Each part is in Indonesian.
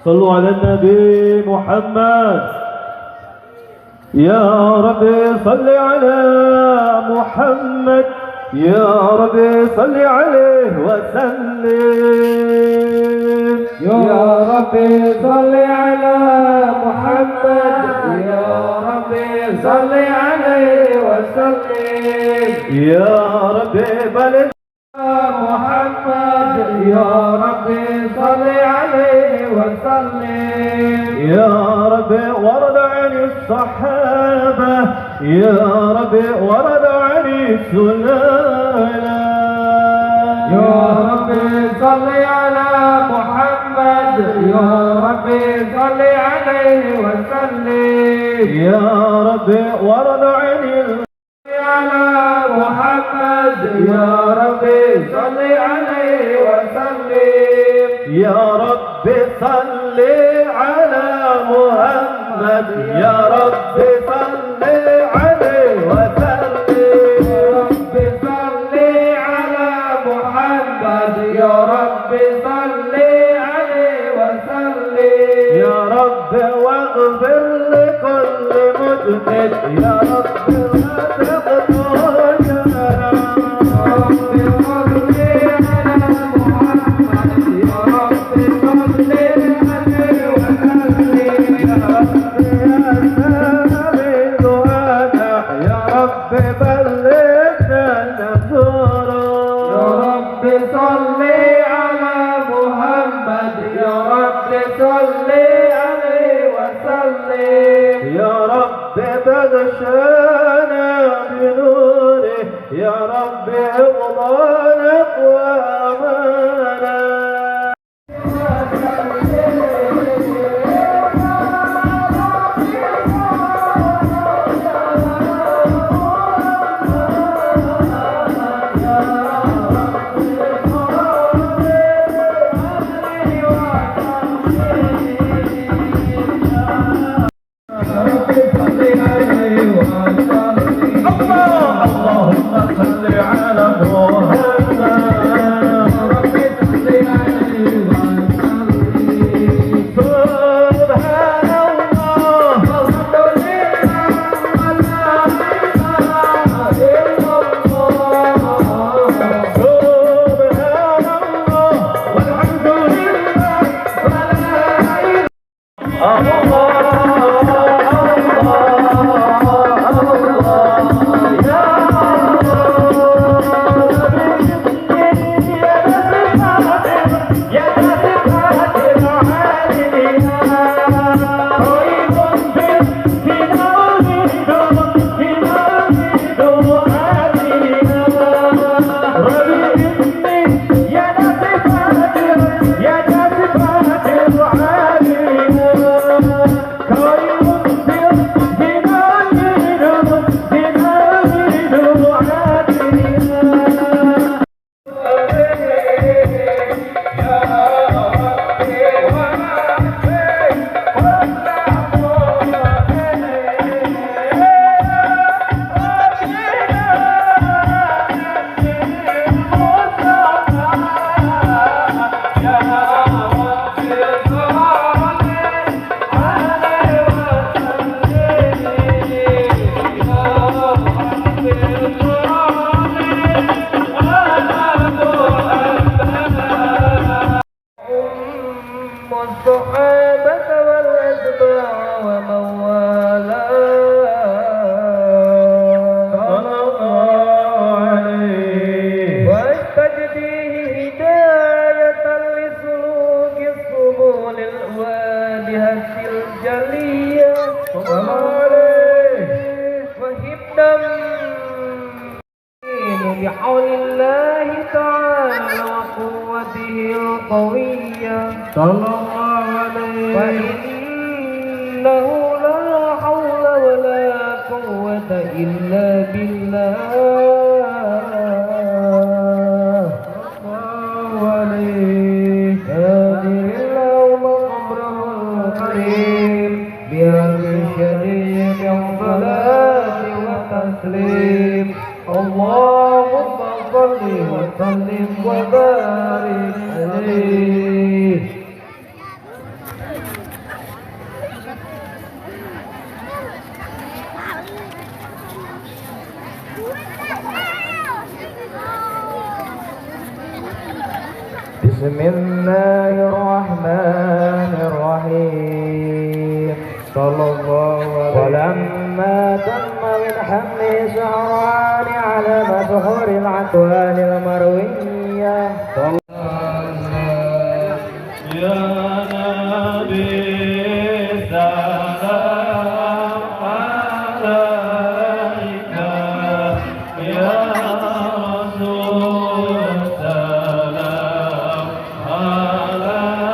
صلوا على النبي محمد. يا ربي صل على محمد، يا ربي صل عليه وسلم. يا ربي صل على محمد، يا ربي صل عليه وسلم. يا ربي بلغ محمد، يا ربي صل عليه وسلم. يا ربي ورد عن الصحابة، يا ربي ورد عن السلالة. يا ربي صل على محمد، يا ربي صل عليه وسلم. يا ربي ورد عن على محمد، يا ربي صل عليه وسلم. يا رب صل على محمد، يا رب صل عليه وسلم. يا رب صل على محمد، يا رب صل عليه وسلم. يا رب واغفر لكل مذنب، يا رب لا تقطعنا. بغشانا بنوره، يا رب حفظانك وأمانا. الصحابة والأتباع ومن والاه صلى الله عليه واستجديه هداية لسلوك السبل الواضحة الجلية صلى الله عليه وهبنا وبحول الله تعالى وقوته القوية صلى الله عليه فإنه لا حول ولا قوة إلا بالله اللهم صل وسلم وبارك عليه. بسم الله الرحمن الرحيم صلى الله عليه ولما تم من حمل شهران على مسحور العدوان المروية يا نبي سلام عليك يا رسول سلام عليك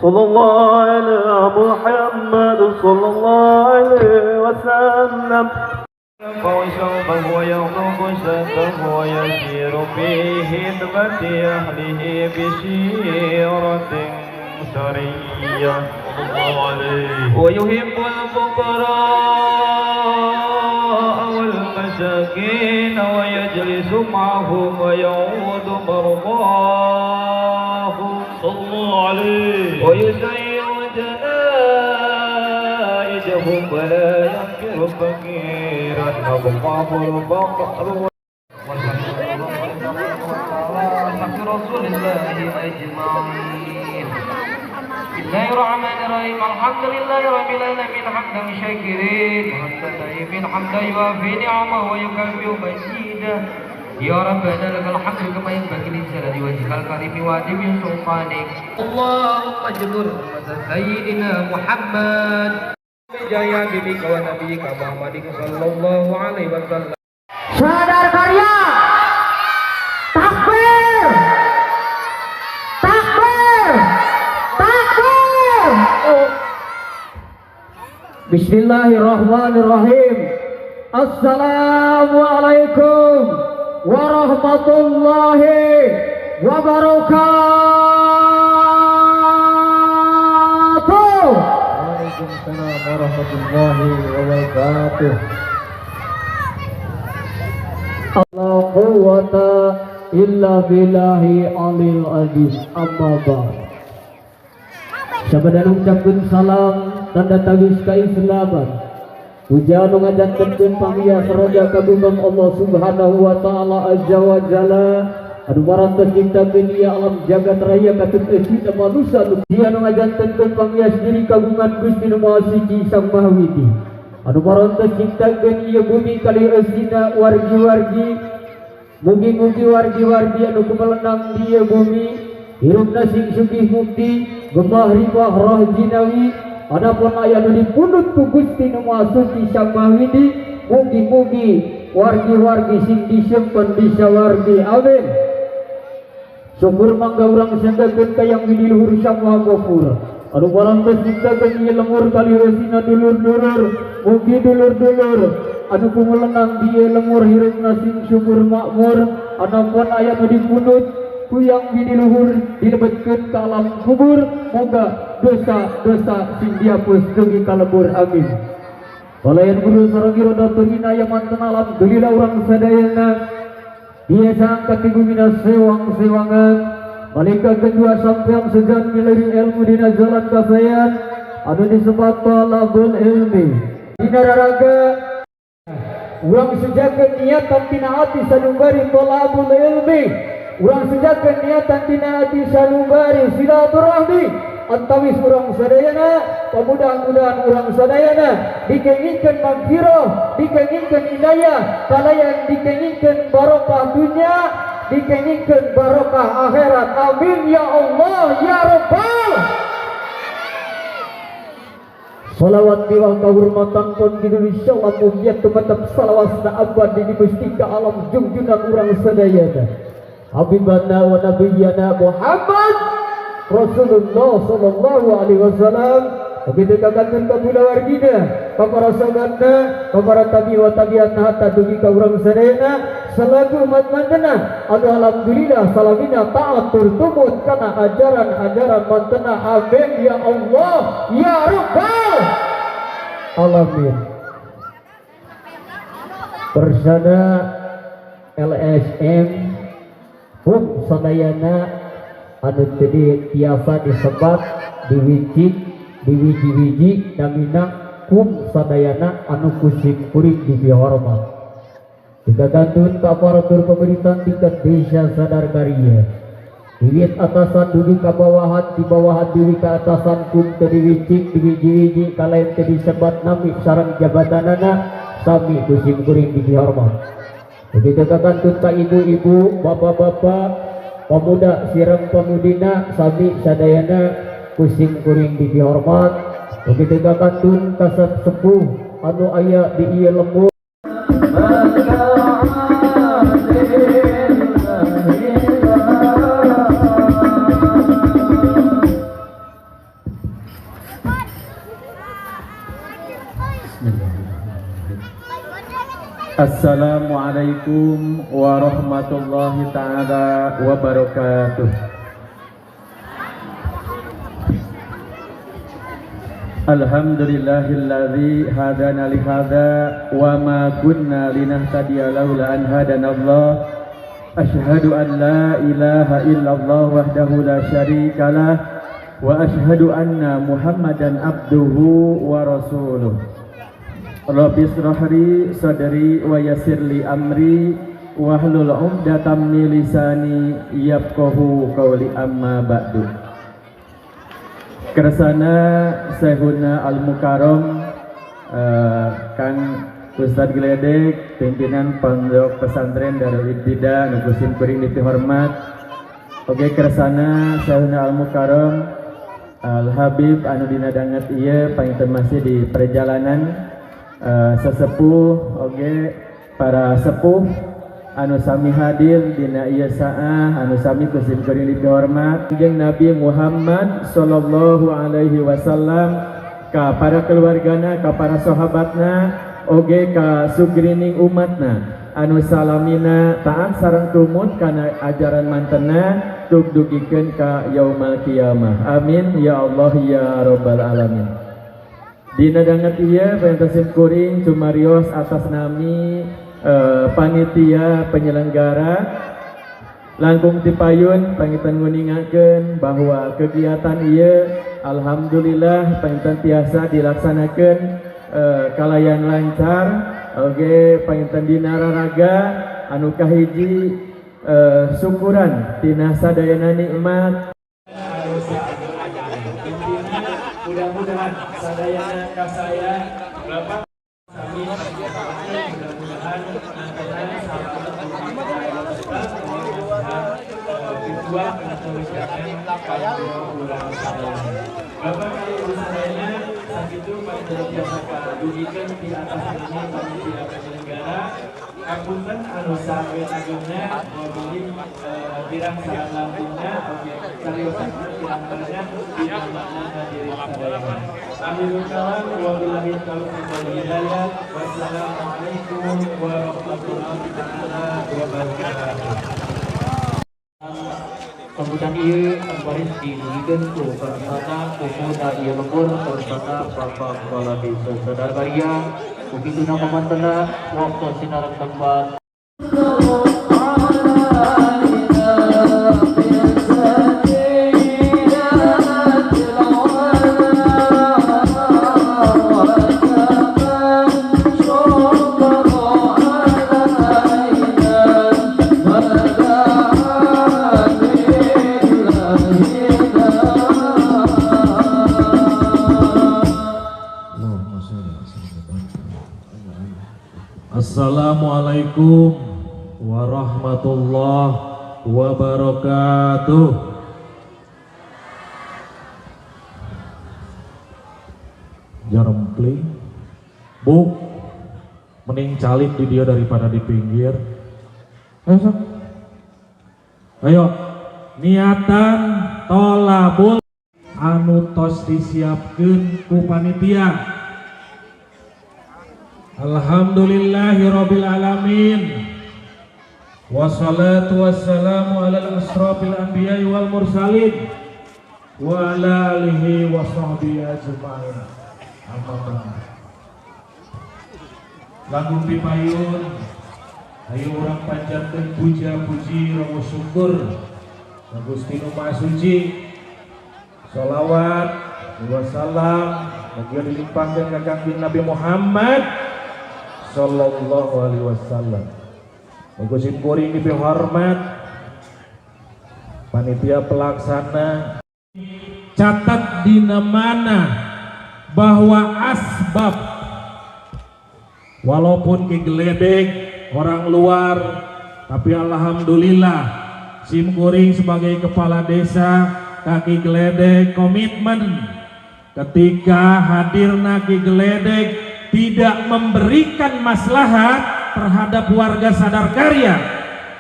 صلى الله على محمد صلى الله عليه وسلم فوسوفه يغضب شده ويسير في خدمة أهله بسيرة سرية ويحب الفقراء والمساكين ويجلس معهم ويعود مرضاهم صلى الله عليه ويسير جنائزهم ولا ينكر فقيرا الله الفقر رسول الله أجمعين. بسم الله الرحمن الرحيم. الحمد لله رب العالمين حمدا شاكرين حمدا طيبين حمدا يوافي نعمه ويكافئ مزيدا. يا ربنا لك الحمد كما ينبغي لجلال وجهك الكريم وعظيم سلطانك. اللهم اجبر سيدنا محمد بجاه بك ونبيك محمد صلى الله عليه وسلم. Sadar karya. Takbir. Takbir. Takbir. Bismillahirrahmanirrahim. Assalamualaikum warahmatullahi wabarakatuh. Waalaikumsalam warahmatullahi wabarakatuh. La quwwata illa billahi alil aziz. Amma ba'd. Sabada ucapkeun salam tanda tawis kaislaman. Puja nu ngajantenkeun pamiya saraja kagungan Allah Subhanahu wa taala azza wa jalla. Anu marantos ciptakeun ieu alam jagat raya katut eusi manusia nu dia nu ngajantenkeun pamiya diri kagungan Gusti Nu Maha Suci Sang Maha Widi. Anu marantos ciptakeun ieu bumi kali eusina wargi-wargi. Mugi-mugi wargi-wargi anu kumelenang di ieu bumi hirupna sing sugih mukti gemah ribah roh jinawi. Adapun aya nu dipundhut ku Gusti Nu Maha Suci Sang Maha Widi, mugi-mugi wargi-wargi sing disimpen di sawargi. Amin. Syukur mangga urang sanggakeun ka Yang Widi Luhur Sang Maha Ghafur. Anu parantos ciptakeun ieu lemur kali eusina dulur-dulur, mugi dulur-dulur anu kumelenang di ieu lemur hirupna sing syukur makmur. Anapun aya nu dipundhut ku Yang Widi Luhur dilebetkeun ka alam kubur, moga dosa-dosa sing dihapus dugi kalebur. Amin. Palayan guru sareng roda turina ya manten alhamdulillah urang sadayana biasa angkat ibu mina sewang-sewangan malika kedua sampean segan milari ilmu dina jalan kasayan anu disebat talabul ilmi dina raraga urang sejakeun niatan tina ati salubari talabul ilmi. Urang sejakeun niatan tina ati salubari silaturahmi antawis urang sadayana. Mudah-mudahan urang sadayana dikengingkeun magfirah, dikengingkeun inayah, kalayan dikengingkeun barokah dunia, dikengingkeun barokah akhirat. Amin ya Allah ya Rabbal. Salawat biwal kahurmatan pun Indonesia lamunya tematap salawasna abadi di mustika alam junjunan urang sadayana habibana wa nabiyyana Muhammad Rasulullah sallallahu alaihi wasallam. Begitu kakanten kabula wargina, para sahabatna, para tabi wa tabiat hatta dugi ka urang sadayana selaku umat mantena. Anu alhamdulillah salamina taat turtumut kana ajaran-ajaran mantena. Amin ya Allah ya Rabbal alamin. Persada LSM hum sadayana anu tadi tiasa disebat diwicik diwiji-wiji damina kum sadayana anu kusik kuring dihormat. Digagantun ka aparatur pemerintahan tingkat desa sadar karya diwit atasan dugi ka bawahan, di bawahan dugi ka atasan kum tadi wicik diwiji-wiji kalain tadi sebat nami sarang jabatanana sami kusik kuring dihormat. Begitu kagantun ka ibu-ibu, bapak-bapak, pemuda sirang pemudina sami sadayana kusing kuring dihormat. Begitu kakantun kasat sepuh anu aya di ieu lembur Assalamualaikum warahmatullahi ta'ala wabarakatuh. Alhamdulillahilladzi hadana li hadza wa ma kunna linahtadiya laula an hadanallah. Asyhadu an la ilaha illallah wahdahu la syarikalah wa asyhadu anna Muhammadan abduhu wa rasuluh. Rabbi shrahli sadri wa yassirli amri wahlul 'uqdatam min lisani yafqahu qawli, amma ba'du. Kersana Syekhuna Al-Mukarram Kang Ustadz Gledek, pimpinan Pondok Pesantren Darul Ibtidah nukusin kuring dihormat. Oke, kersana Syekhuna Al-Mukarram Al-Habib anu dina danget ieu panginten masih di perjalanan sesepuh oge para sepuh anu sami hadir dina ieu saah anu sami kusim kuring dihormat jeung Nabi Muhammad sallallahu alaihi wasallam, ka para keluargana, ka para sahabatna, oge ka sugrining umatna anu salamina taat sareng tumut kana ajaran mantena tug dugikeun ka yaumul kiamah. Amin ya Allah ya rabbal alamin. Dina danget ieu pentasip kuring cumarios atas nami panitia penyelenggara langkung tipayun pangitan nguningakeun bahwa kegiatan ieu alhamdulillah pangitan tiasa dilaksanakeun kalayan lancar. Oge pangitan dina raraga anu kahiji syukuran tina sadayana nikmat. Mudah-mudahan sadayana kasaya Bapak sami mudah-mudahan nantinya berjuang atau Bapak kali sadayana sakitu pada biasa kadugikan di atas ini panitia penyelenggara kapunten anu saged agungna mobilin pirang saat lampunya oke cariosan pirang banyak di mana diri sadayana. Akhirul kalam wa billahi taufiq wal hidayah. Wassalamualaikum warahmatullahi wabarakatuh. Sambutan ieu baris dinulikeun ku karsana kukuda ieu lembur karsana Bapak Kepala Desa Sadagaria ukituna pamantena waktu sinareng tempat. Assalamualaikum warahmatullahi wabarakatuh. Jarempling Bu, mending calik di dia daripada di pinggir. Ayo niatan tolabul anu tos disiapkeun ku panitia. Alhamdulillahirabbil alamin. Wassalatu wassalamu ala asrofil anbiya'i wal mursalin wa ala alihi wa sahbihi ajma'in. Amma ba'du. Langkung pipayun ayo urang panjatkeun puja puji rawa syukur ka Gusti Nu Maha Suci. Shalawat wa salam mugia dilimpahkeun ka Kangjeng Nabi Muhammad sallallahu alaihi wasallam. Muga kuring dihormat panitia pelaksana. Catat dina mana bahwa asbab walaupun kegeledek orang luar, tapi alhamdulillah sim kuring sebagai kepala desa kaki geledek komitmen ketika hadirna Ki Geledek tidak memberikan maslahat terhadap warga Sadarkarya,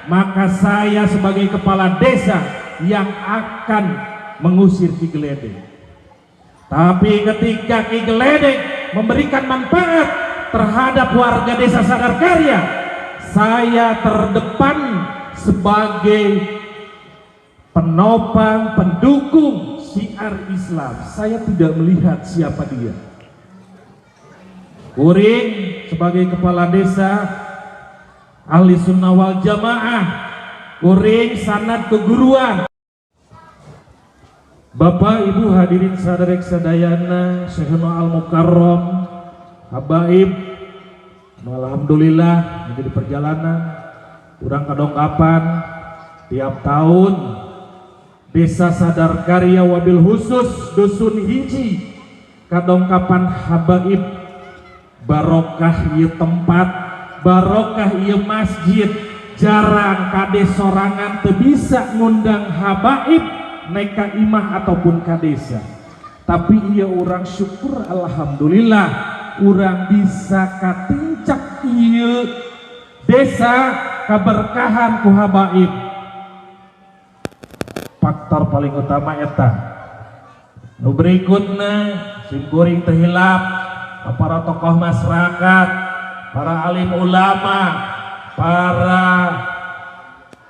maka saya sebagai kepala desa yang akan mengusir Ki Geledek. Tapi ketika Ki Geledek memberikan manfaat terhadap warga desa Sadar Karya, saya terdepan sebagai penopang, pendukung syiar Islam. Saya tidak melihat siapa dia. Kuring sebagai kepala desa ahli sunnah wal jamaah, kuring sanad keguruan. Bapak Ibu hadirin sadarek sadayana, Syekhuna Al Mukarram, habaib, alhamdulillah menjadi perjalanan kurang kadongkapan tiap tahun desa Sadar Karya wabil khusus dusun hiji kadongkapan habaib, barokah ieu tempat, barokah ieu masjid. Jarang kades sorangan teu bisa ngundang habaib neka imah ataupun kadesa, tapi ia orang syukur alhamdulillah orang bisa katincak ieu desa kaberkahan ku habaib. Faktor paling utama eta. Nu berikutna simkuring teu hilap para tokoh masyarakat, para alim ulama, para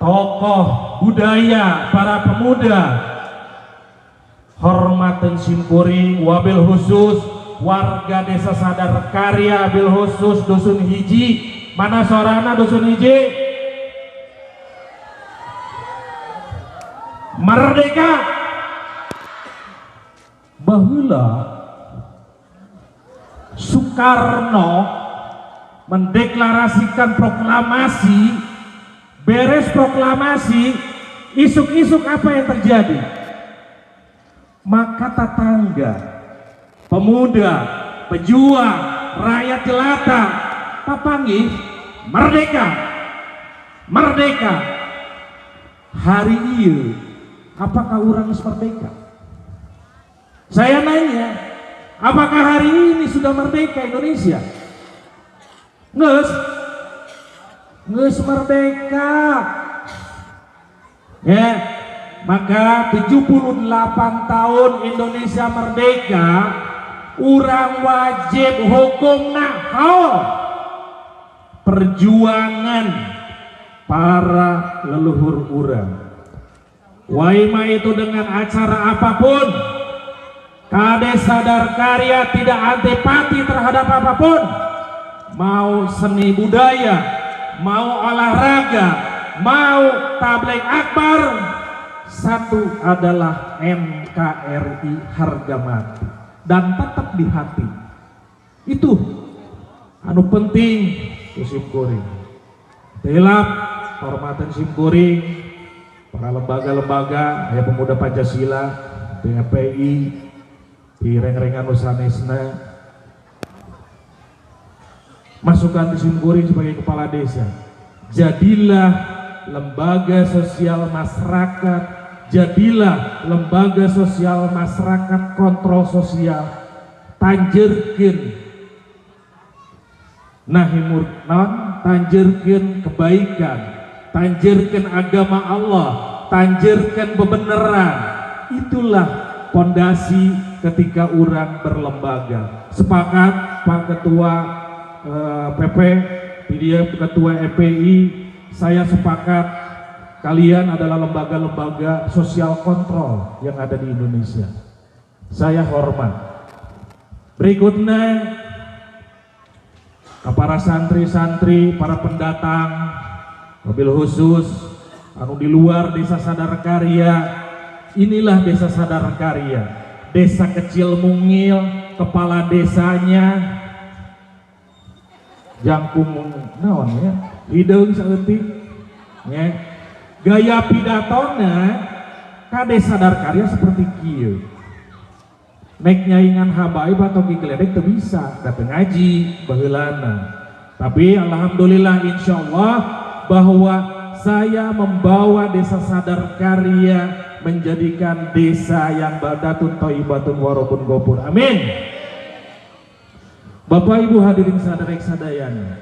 tokoh budaya, para pemuda, hormatan simkuring wabil khusus warga desa Sadar Karya bil khusus dusun hiji. Mana sorana dusun hiji? Merdeka. Baheula Soekarno mendeklarasikan proklamasi. Beres proklamasi, isuk-isuk apa yang terjadi? Maka tetangga, pemuda, pejuang, rakyat jelata, papanggih, merdeka, merdeka. Hari ini, apakah orang merdeka? Saya nanya, apakah hari ini sudah merdeka Indonesia? Nges merdeka ya, maka 78 tahun Indonesia merdeka, orang wajib hukumna haul perjuangan para leluhur orang. Waima itu dengan acara apapun, Kades Sadar Karya tidak antipati terhadap apapun, mau seni budaya, mau olahraga, mau tabligh akbar, satu adalah NKRI harga mati dan tetap di hati. Itu anu penting simkuring. Telap hormatan simkuring para lembaga-lembaga, ya pemuda Pancasila, PPI, di reng-rengan usanesna. Masukkan di simkuring sebagai kepala desa. Jadilah lembaga sosial masyarakat, jadilah lembaga sosial masyarakat kontrol sosial, tanjerkeun nahimur non, tanjerkeun kebaikan, tanjerkeun agama Allah, tanjerkeun bebeneran. Itulah pondasi ketika orang berlembaga. Sepakat Pak Ketua PP, dia Ketua EPI, saya sepakat kalian adalah lembaga-lembaga sosial kontrol yang ada di Indonesia. Saya hormat. Berikutnya para santri-santri, para pendatang, mobil khusus anu di luar desa Sadar Karya. Inilah desa Sadar Karya, desa kecil mungil, kepala desanya jangkung naon ya, hideung saeutik ya. Gaya pidatona Kades Sadar Karya seperti kieu. Nek nyaingan habaib atau ki geledek teu bisa, datang ngaji baheulana. Tapi alhamdulillah insyaallah bahwa saya membawa desa Sadar Karya menjadikan desa yang baldatun thayyibatun wa rabbun ghafur. Amin. Bapak Ibu hadirin sadarek sadayana,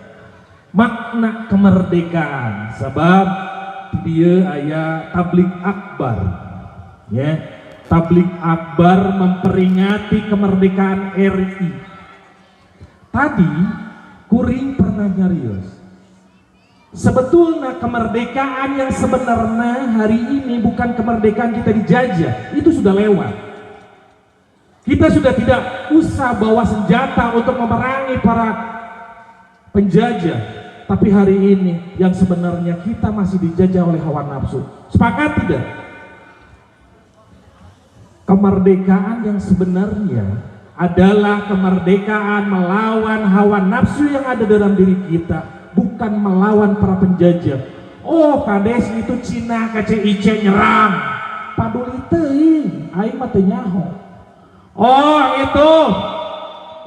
makna kemerdekaan sebab dia aya tabligh akbar ya. Tabligh akbar memperingati kemerdekaan RI. Tadi kuring pernah nyarios. Sebetulnya kemerdekaan yang sebenarnya hari ini bukan kemerdekaan kita dijajah, itu sudah lewat. Kita sudah tidak usah bawa senjata untuk memerangi para penjajah, tapi hari ini yang sebenarnya kita masih dijajah oleh hawa nafsu. Sepakat tidak? Kemerdekaan yang sebenarnya adalah kemerdekaan melawan hawa nafsu yang ada dalam diri kita, bukan melawan para penjajah. Oh, kades itu Cina KCIC nyerang, paduli teuing, aing mah teu nyaho. Oh, itu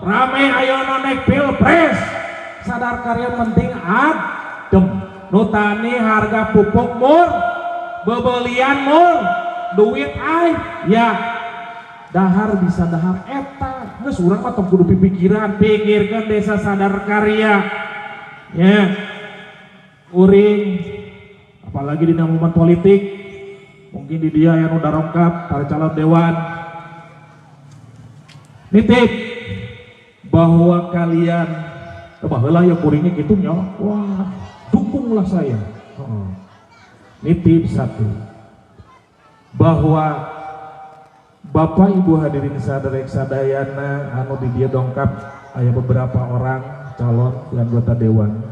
rame ayeuna naik pilpres, sadar karya penting adem. Nutani harga pupuk mur, bebelian mur, duit aing ya dahar bisa dahar eta. Geus urang mah tong kudu pikiran, pikirkeun desa sadar karya. Ya, uring, apalagi di momen politik, mungkin di dia yang udah rongkap para calon dewan, nitip bahwa kalian, bahwa ya kuringnya gitu nyok, wah, dukunglah saya. Nitip satu, bahwa Bapak Ibu hadirin sadarek sadayana, anu di dia dongkap, ada beberapa orang calon anggota dewan.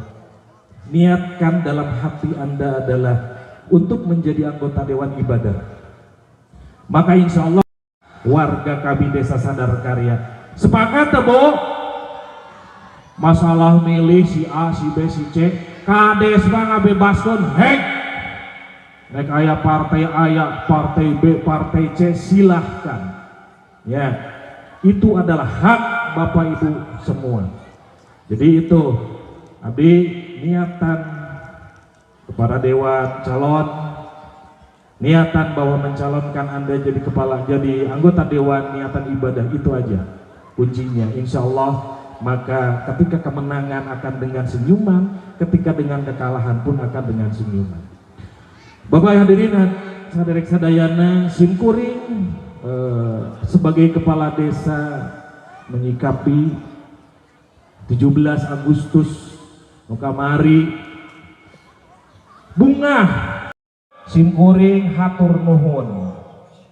Niatkan dalam hati Anda adalah untuk menjadi anggota dewan ibadah. Maka insya Allah warga kami desa Sadar Karya sepakat tebo masalah milih si A, si B, si C, kades mah ngabebaskeun hek. Nek aya partai A, partai B, partai C, silahkan. Ya, itu adalah hak Bapak Ibu semua. Jadi itu abdi niatan kepada dewan calon, niatan bahwa mencalonkan Anda jadi kepala, jadi anggota dewan, niatan ibadah, itu aja kuncinya. Insya Allah maka ketika kemenangan akan dengan senyuman, ketika dengan kekalahan pun akan dengan senyuman. Bapak hadirin saderek sadayana, simkuring sebagai kepala desa menyikapi 17 Agustus kamari bunga simkuring hatur nuhun.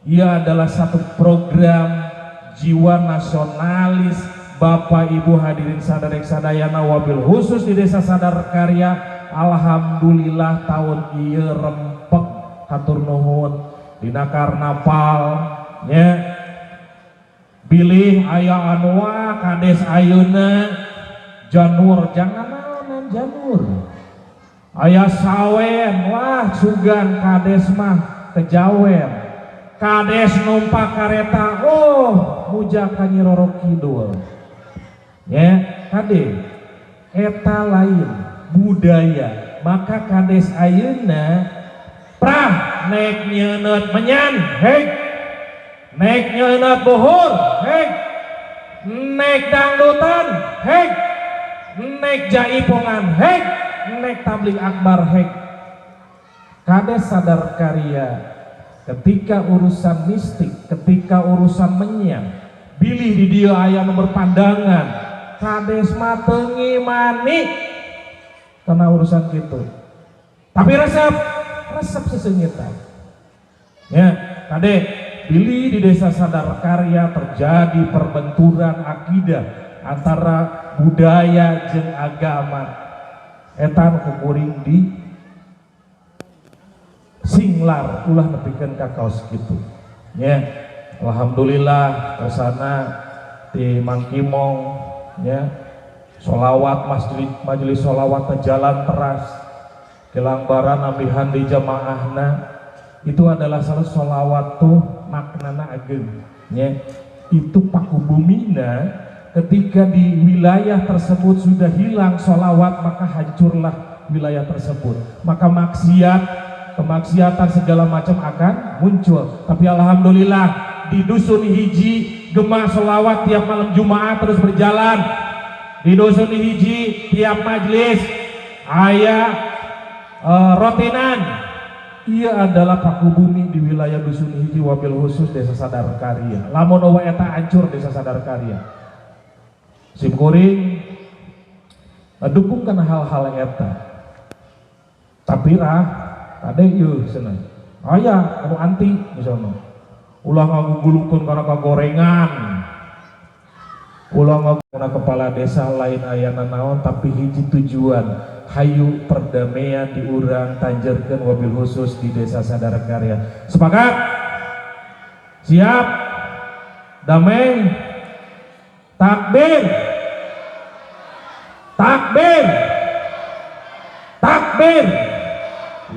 Ia adalah satu program jiwa nasionalis Bapak Ibu hadirin sadarek sadayana, wabil khusus di desa Sadar Karya. Alhamdulillah tahun ieu rempek hatur nuhun dina karnaval nya bilih aya anua kades ayeuna janur, jangan naonan janur. Aya sawen, wah sugan kades mah kejawen. Kades numpak kareta, oh muja ka Nyi Roro Kidul. Ya, kade eta lain budaya. Maka kades ayeuna prah naik nyeuneut menyan, hek. Naik nyeuneut buhur, hek. Naik dangdutan, hek. Naik jaipongan, hek. Naik tablik akbar, hek. Kades Sadar Karya ketika urusan mistik, ketika urusan menyang, bilih di dia aya nu berpandangan kades mah teu ngimani karena urusan gitu. Tapi resep sesengitan. Ya, kade bilih di desa Sadar Karya terjadi perbenturan akidah antara budaya jeung agama. Eta nu kuring di singlar ulah nepikeun ka kaos kitu. Ya, alhamdulillah kesana di Mangkimong ya, sholawat majelis sholawat jalan teras kelangbaran ambihan di jamaahna itu adalah salah sholawat tuh maknana ageng ya. Itu pakubumina ketika di wilayah tersebut sudah hilang sholawat maka hancurlah wilayah tersebut, maka kemaksiatan segala macam akan muncul. Tapi alhamdulillah di dusun hiji gema sholawat tiap malam Jumat terus berjalan. Di dusun hiji tiap majlis aya rotinan. Ia adalah pakubumi di wilayah dusun hiji wabil khusus desa Sadar Karya. Lamun eta hancur desa Sadar Karya. Simkuring dukung kana hal-hal eta. Tapi tade ieu cenah. Aya anu anti misalnya. Ulah ngagugulukeun kana kagorengan. Ulah ngaguna kepala desa lain ayana naon tapi hiji tujuan hayu perdamaian diurang tanjerkeun wabil khusus di desa Sadar Karya. Sepakat? Siap? Damai? Takbir! Takbir! Takbir!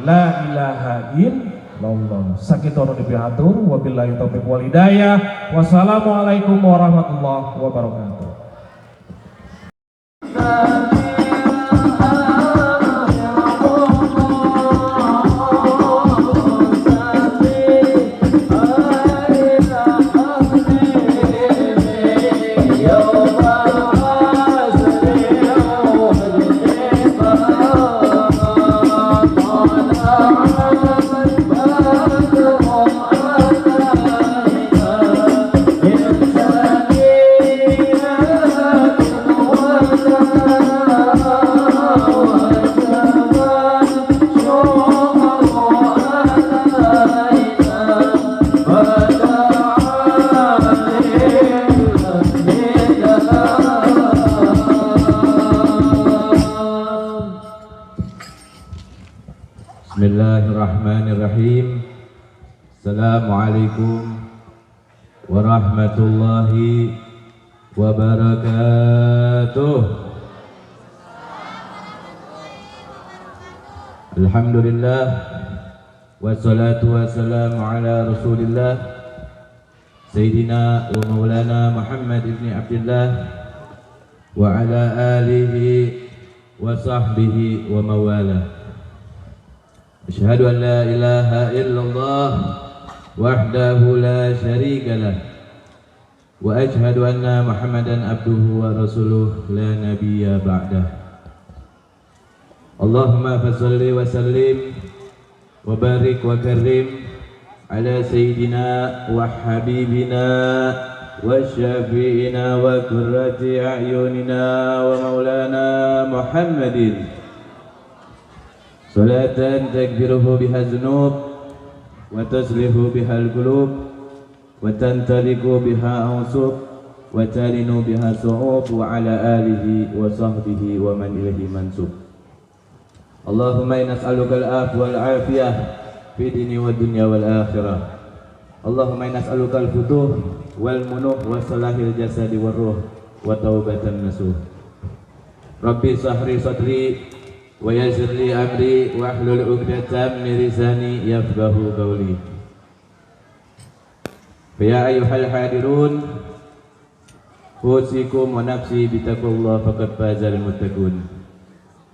La ilaha illallah. Sakitono dipihatur. Wabillahi taufiq wal hidayah. Wassalamualaikum warahmatullahi wabarakatuh. Bismillahirrahmanirrahim. Assalamualaikum warahmatullahi wabarakatuh. Alhamdulillah wassalatu wassalamu ala Rasulillah Sayyidina wa Maulana Muhammad ibn Abdullah wa ala alihi wa sahbihi wa mawalah. Asyhadu an la ilaha illallah wahdahu la syarika lah wa asyhadu anna Muhammadan abduhu wa rasuluh la nabiyya ba'dah. Allahumma fassalli wa sallim wa barik wa karim ala sayyidina wa habibina wa syafi'ina wa qurrati a'yunina wa maulana Muhammadin salatan takbiruhu biha zunub wa taslihu biha al-qulub wa tantaliku biha awsub wa talinu biha su'ub wa ala alihi wa sahbihi wa man ilahi mansub. Allahumma inna nas'aluka al-afwa wal-afiyah fi dini wa dunya wal akhirah. Allahumma inna nas'aluka al-futuh wal munuh wa salahil jasadi wal ruh wa taubatan nasuh. Rabbi sahri sadri wa yassir li amri wahlul 'uqdatam min lisani yafqahu qawli. Ya ayyuhal hadirun, usikum wa nafsi bitaqwallah faqad fazal muttaqun.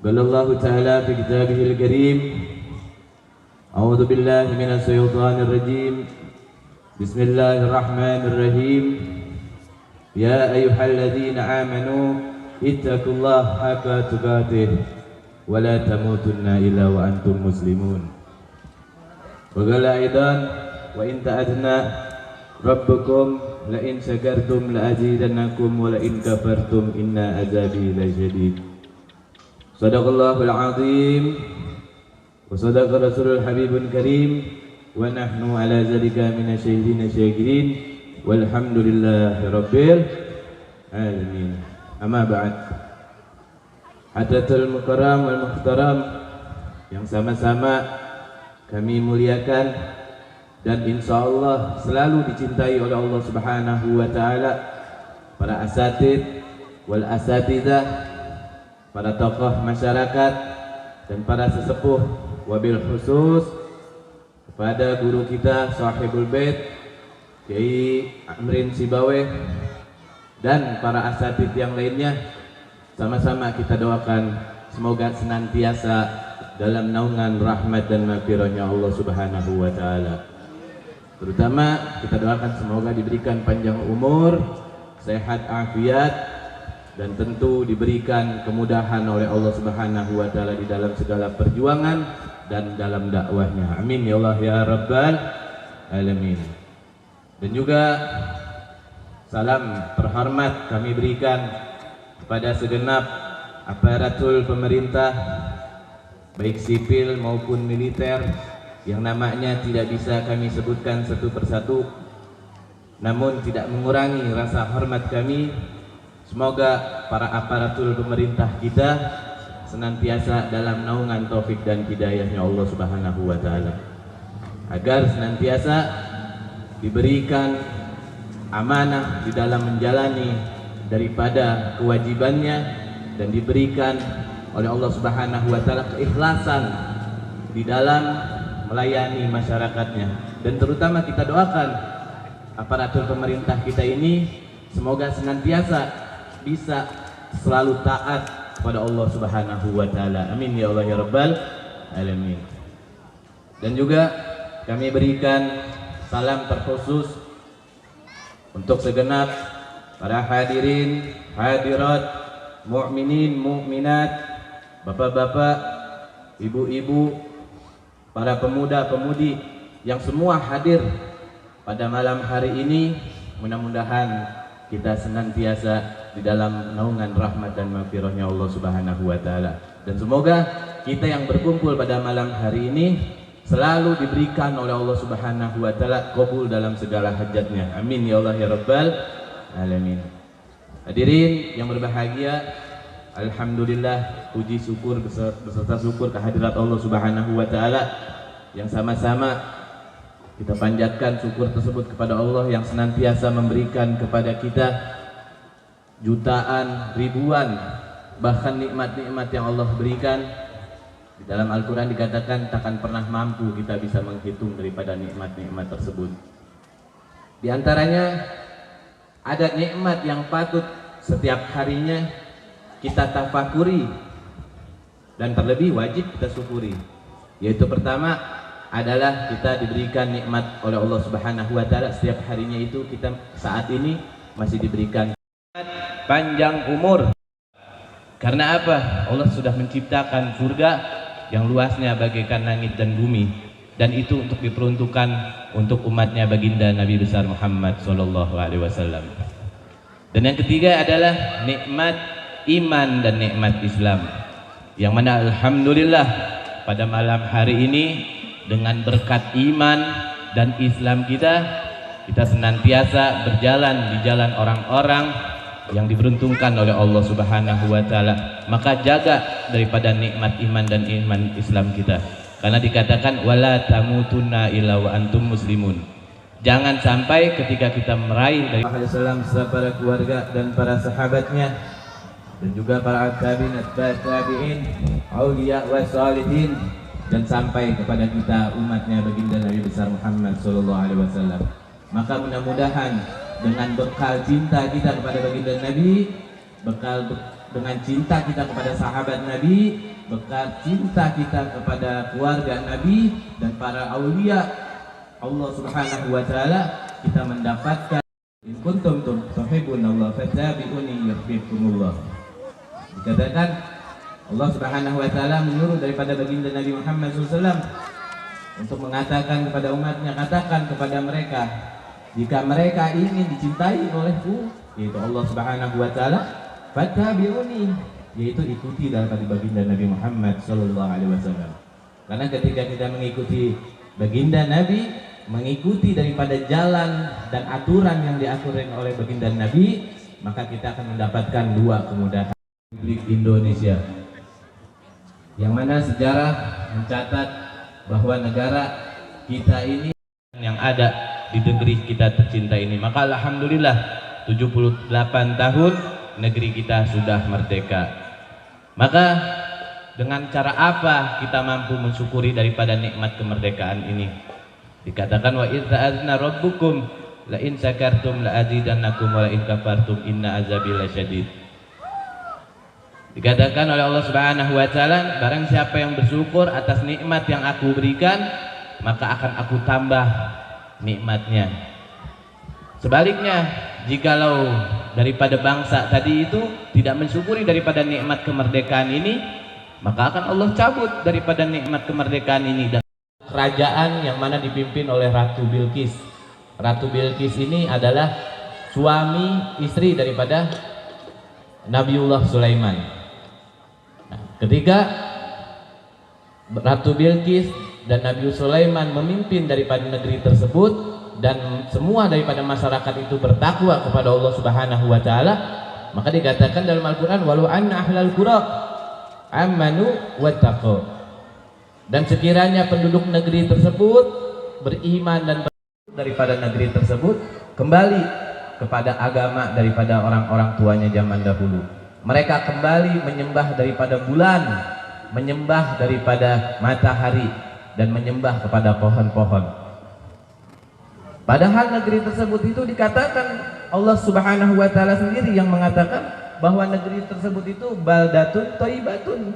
Qalallahu ta'ala fi kitabihil karim, a'udzu billahi minas syaitonir rajim. Bismillahirrahmanirrahim. Ya ayyuhalladzina amanu ittaqullaha haqqa tuqatih wa la tamutunna illa wa antum muslimun. Wa qala aidan wa in ta'adna rabbukum la in syakartum la azidannakum wa la in kafartum inna azabi lasyadid. Shadaqallahul azim wa sadaqa rasulul habibul karim wa nahnu ala zalika minasyahidin syakirin walhamdulillahi rabbil alamin. Amma ba'd. Hadatul mukarram wal muhtaram yang sama-sama kami muliakan dan insyaallah selalu dicintai oleh Allah Subhanahu wa taala, para asatid wal asatidzah, para tokoh masyarakat dan para sesepuh, wabil khusus kepada guru kita Sahibul Bait Kiai Amrin Sibaweh dan para asatid yang lainnya. Sama-sama kita doakan semoga senantiasa dalam naungan rahmat dan maghfirahnya Allah Subhanahu wa taala. Terutama kita doakan semoga diberikan panjang umur, sehat afiat, dan tentu diberikan kemudahan oleh Allah Subhanahu wa taala di dalam segala perjuangan dan dalam dakwahnya. Amin ya Allah ya rabbal alamin. Dan juga salam terhormat kami berikan kepada segenap aparatur pemerintah baik sipil maupun militer yang namanya tidak bisa kami sebutkan satu persatu, namun tidak mengurangi rasa hormat kami. Semoga para aparatur pemerintah kita senantiasa dalam naungan taufik dan hidayahnya Allah Subhanahu wa taala, agar senantiasa diberikan amanah di dalam menjalani daripada kewajibannya dan diberikan oleh Allah Subhanahu wa taala keikhlasan di dalam melayani masyarakatnya. Dan terutama kita doakan aparatur pemerintah kita ini semoga senantiasa bisa selalu taat kepada Allah Subhanahu wa taala. Amin ya Allah ya rabbal alamin. Dan juga kami berikan salam terkhusus untuk segenap para hadirin, hadirat, mukminin, mukminat, bapak-bapak, ibu-ibu, para pemuda-pemudi yang semua hadir pada malam hari ini. Mudah-mudahan kita senantiasa di dalam naungan rahmat dan maghfirahnya Allah Subhanahu wa taala. Dan semoga kita yang berkumpul pada malam hari ini selalu diberikan oleh Allah Subhanahu wa taala qabul dalam segala hajatnya. Amin ya Allah ya rabbal alamin. Hadirin yang berbahagia, alhamdulillah, puji syukur beserta syukur kehadirat Allah Subhanahu wa taala yang sama-sama kita panjatkan syukur tersebut kepada Allah yang senantiasa memberikan kepada kita jutaan, ribuan, bahkan nikmat-nikmat yang Allah berikan. Di dalam Al-Quran dikatakan takkan pernah mampu kita bisa menghitung daripada nikmat-nikmat tersebut. Di antaranya ada nikmat yang patut setiap harinya kita tafakuri dan terlebih wajib kita syukuri. Yaitu pertama adalah kita diberikan nikmat oleh Allah Subhanahu wa taala setiap harinya, itu kita saat ini masih diberikan panjang umur. Karena apa? Allah sudah menciptakan surga yang luasnya bagaikan langit dan bumi, dan itu untuk diperuntukkan untuk umatnya baginda Nabi besar Muhammad sallallahu alaihi wasallam. Dan yang ketiga adalah nikmat iman dan nikmat Islam, yang mana alhamdulillah pada malam hari ini dengan berkat iman dan Islam kita senantiasa berjalan di jalan orang-orang yang diberuntukkan oleh Allah Subhanahu wa taala. Maka jaga daripada nikmat iman dan iman Islam kita, karena dikatakan wala tamutunna illa wa antum muslimun. Jangan sampai ketika kita meraih dari Rasulullah SAW, para keluarga dan para sahabatnya, dan juga para tabi'in, tabi'in, auliya wa salihin, dan sampai kepada kita umatnya baginda Nabi besar Muhammad sallallahu alaihi wasallam. Maka mudah-mudahan dengan bekal cinta kita kepada baginda Nabi, dengan cinta kita kepada sahabat Nabi, bekal cinta kita kepada keluarga Nabi dan para aulia Allah Subhanahu wa taala, kita mendapatkan in kuntum tuhibbunallah fattabi'uni yuhibbukumullah. Dikatakan Allah Subhanahu wa taala menyuruh daripada baginda Nabi Muhammad SAW untuk mengatakan kepada umatnya, katakan kepada mereka, jika mereka ingin dicintai olehku, yaitu Allah Subhanahu wa taala, fattabi'uni, yaitu ikuti daripada baginda Nabi Muhammad sallallahu alaihi wasallam. Karena ketika kita mengikuti baginda Nabi, mengikuti daripada jalan dan aturan yang diaturin oleh baginda Nabi, maka kita akan mendapatkan dua kemudahan. Republik Indonesia, yang mana sejarah mencatat bahwa negara kita ini yang ada di negeri kita tercinta ini, maka alhamdulillah 78 tahun negeri kita sudah merdeka. Maka dengan cara apa kita mampu mensyukuri daripada nikmat kemerdekaan ini? Dikatakan wa idza azna rabbukum la in syakartum la azidannakum wa la in kafartum inna azabi lasyadid. Dikatakan oleh Allah Subhanahu wa taala, barang siapa yang bersyukur atas nikmat yang aku berikan, maka akan aku tambah nikmatnya. Sebaliknya, jikalau daripada bangsa tadi itu tidak mensyukuri daripada nikmat kemerdekaan ini, maka akan Allah cabut daripada nikmat kemerdekaan ini. Dan kerajaan yang mana dipimpin oleh Ratu Bilqis. Ratu Bilqis ini adalah suami istri daripada Nabiullah Sulaiman. Ketika Ratu Bilqis dan Nabi Sulaiman memimpin daripada negeri tersebut dan semua daripada masyarakat itu bertakwa kepada Allah Subhanahu wa taala, maka dikatakan dalam Al-Qur'an walau anna ahlal qura amanu wattaqu. Dan sekiranya penduduk negeri tersebut beriman dan daripada negeri tersebut kembali kepada agama daripada orang-orang tuanya zaman dahulu. Mereka kembali menyembah daripada bulan, menyembah daripada matahari, dan menyembah kepada pohon-pohon. Padahal negeri tersebut itu dikatakan Allah Subhanahu wa taala sendiri yang mengatakan bahwa negeri tersebut itu baldatun thayyibatun.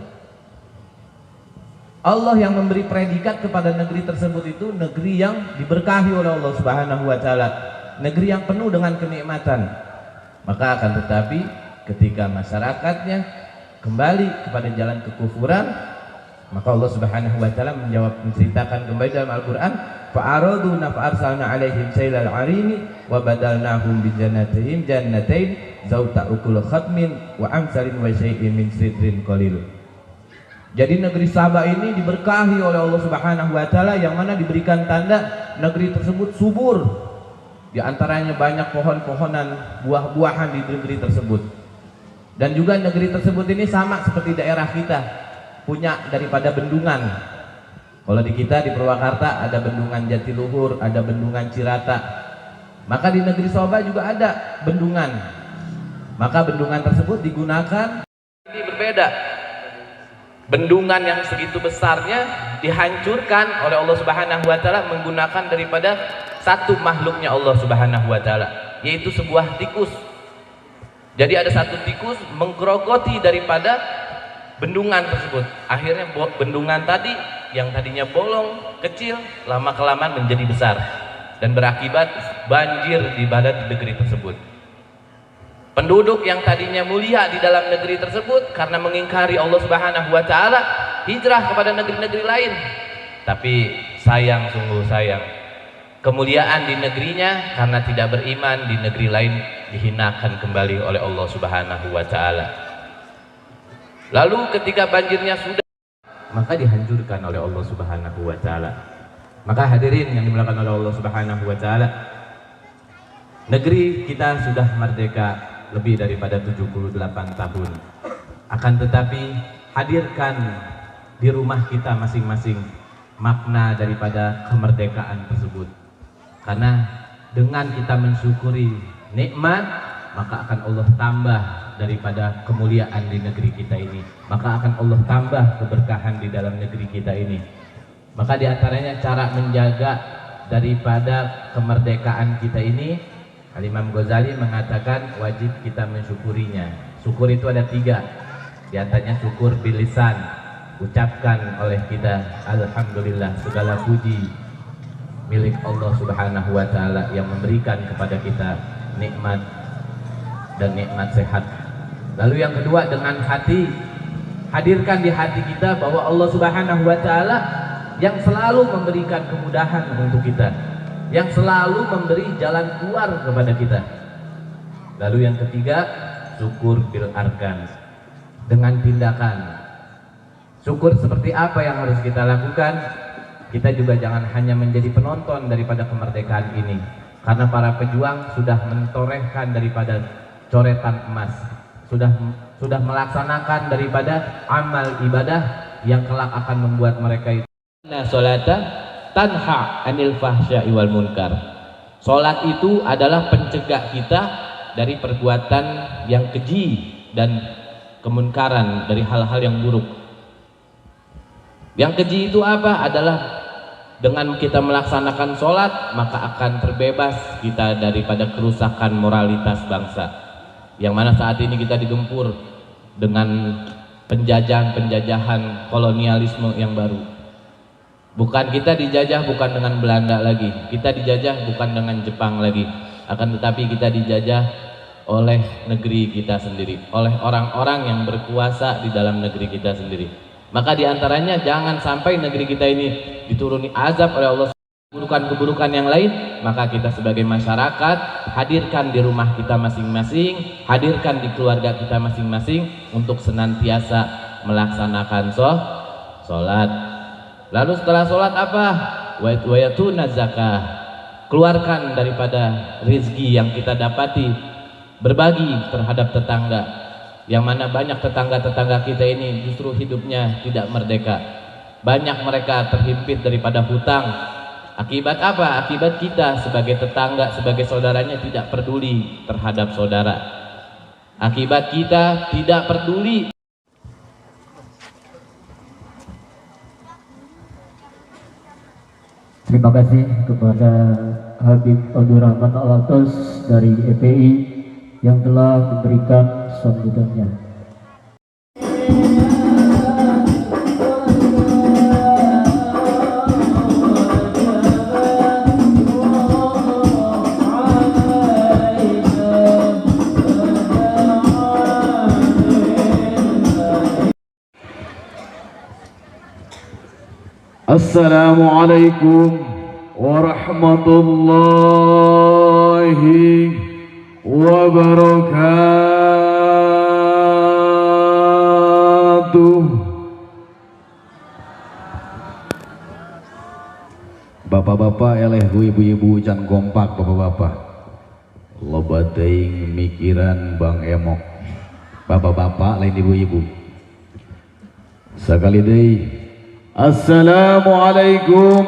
Allah yang memberi predikat kepada negeri tersebut itu negeri yang diberkahi oleh Allah Subhanahu wa taala, negeri yang penuh dengan kenikmatan. Maka akan tetapi ketika masyarakatnya kembali kepada jalan kekufuran, maka Allah Subhanahu wa taala menceritakan kembali dalam Al-Qur'an, fa'araduna fa'arsalna 'alaihim sailal 'arimi wa badalnahum bi jannatihim jannatain zauta ukul khatmin wa amsalin wa syai'in min sidrin qalil. Jadi negeri Sabah ini diberkahi oleh Allah Subhanahu wa taala, yang mana diberikan tanda negeri tersebut subur. Di antaranya banyak pohon-pohonan, buah-buahan di negeri tersebut. Dan juga negeri tersebut ini sama seperti daerah kita, punya daripada bendungan. Kalau di kita di Purwakarta ada bendungan Jatiluhur, ada bendungan Cirata. Maka di negeri Sabah juga ada bendungan. Maka bendungan tersebut digunakan. Ini berbeda. Bendungan yang segitu besarnya dihancurkan oleh Allah Subhanahu wa taala menggunakan daripada satu makhluknya Allah Subhanahu wa taala, yaitu sebuah tikus. Jadi ada satu tikus menggerogoti daripada bendungan tersebut. Akhirnya bendungan tadi yang tadinya bolong kecil lama-kelamaan menjadi besar dan berakibat banjir di negeri tersebut. Penduduk yang tadinya mulia di dalam negeri tersebut karena mengingkari Allah Subhanahu wa taala hijrah kepada negeri-negeri lain. Tapi sayang, sungguh sayang, kemuliaan di negerinya karena tidak beriman di negeri lain dihinakan kembali oleh Allah Subhanahu wa taala. Lalu ketika banjirnya sudah, maka dihancurkan oleh Allah Subhanahu wa taala. Maka hadirin yang dimuliakan oleh Allah Subhanahu wa taala, negeri kita sudah merdeka lebih daripada 78 tahun. Akan tetapi hadirkan di rumah kita masing-masing makna daripada kemerdekaan tersebut. Karena dengan kita mensyukuri nikmat, maka akan Allah tambah daripada kemuliaan di negeri kita ini. Maka akan Allah tambah keberkahan di dalam negeri kita ini. Maka diantaranya cara menjaga daripada kemerdekaan kita ini, Al-Imam Ghazali mengatakan wajib kita mensyukurinya. Syukur itu ada 3. Di antaranya syukur bil lisan, ucapkan oleh kita alhamdulillah, segala puji milik Allah Subhanahu wa taala yang memberikan kepada kita nikmat dan nikmat sehat. Lalu yang kedua dengan hati, hadirkan di hati kita bahwa Allah Subhanahu wa taala yang selalu memberikan kemudahan untuk kita, yang selalu memberi jalan keluar kepada kita. Lalu yang ketiga, syukur bil arkan, dengan tindakan. Syukur seperti apa yang harus kita lakukan? Kita juga jangan hanya menjadi penonton daripada kemerdekaan ini, karena para pejuang sudah mentorehkan daripada coretan emas, sudah melaksanakan daripada amal ibadah yang kelak akan membuat mereka itu salata tanha anil fahsya'i wal munkar. Salat itu adalah pencegah kita dari perbuatan yang keji dan kemunkaran, dari hal-hal yang buruk. Yang keji itu apa? Adalah dengan kita melaksanakan salat, maka akan terbebas kita daripada kerusakan moralitas bangsa, yang mana saat ini kita digempur dengan penjajahan kolonialisme yang baru. Bukan kita dijajah bukan dengan Belanda lagi, kita dijajah bukan dengan Jepang lagi, akan tetapi kita dijajah oleh negeri kita sendiri, oleh orang-orang yang berkuasa di dalam negeri kita sendiri. Maka diantaranya jangan sampai negeri kita ini dituruni azab oleh Allah, keburukan-keburukan yang lain. Maka kita sebagai masyarakat hadirkan di rumah kita masing-masing, hadirkan di keluarga kita masing-masing untuk senantiasa melaksanakan sholat. Lalu setelah sholat apa? Wa yatuna zakah, keluarkan daripada rizki yang kita dapati, berbagi terhadap tetangga, yang mana banyak tetangga-tetangga kita ini justru hidupnya tidak merdeka, banyak mereka terhimpit daripada hutang. Akibat apa? Akibat kita sebagai tetangga, sebagai saudaranya tidak peduli terhadap saudara. Akibat kita tidak peduli. Terima kasih kepada Habib Abdul Rahman Al-Atas dari EPI yang telah memberikan sambutannya. Assalamualaikum warahmatullahi wabarakatuh. Bapak-bapak eleh ibu-ibu can kompak bapak-bapak. Loba teuing mikiran Bang Emok. Bapak-bapak lain ibu-ibu. Sakali deui. Assalamualaikum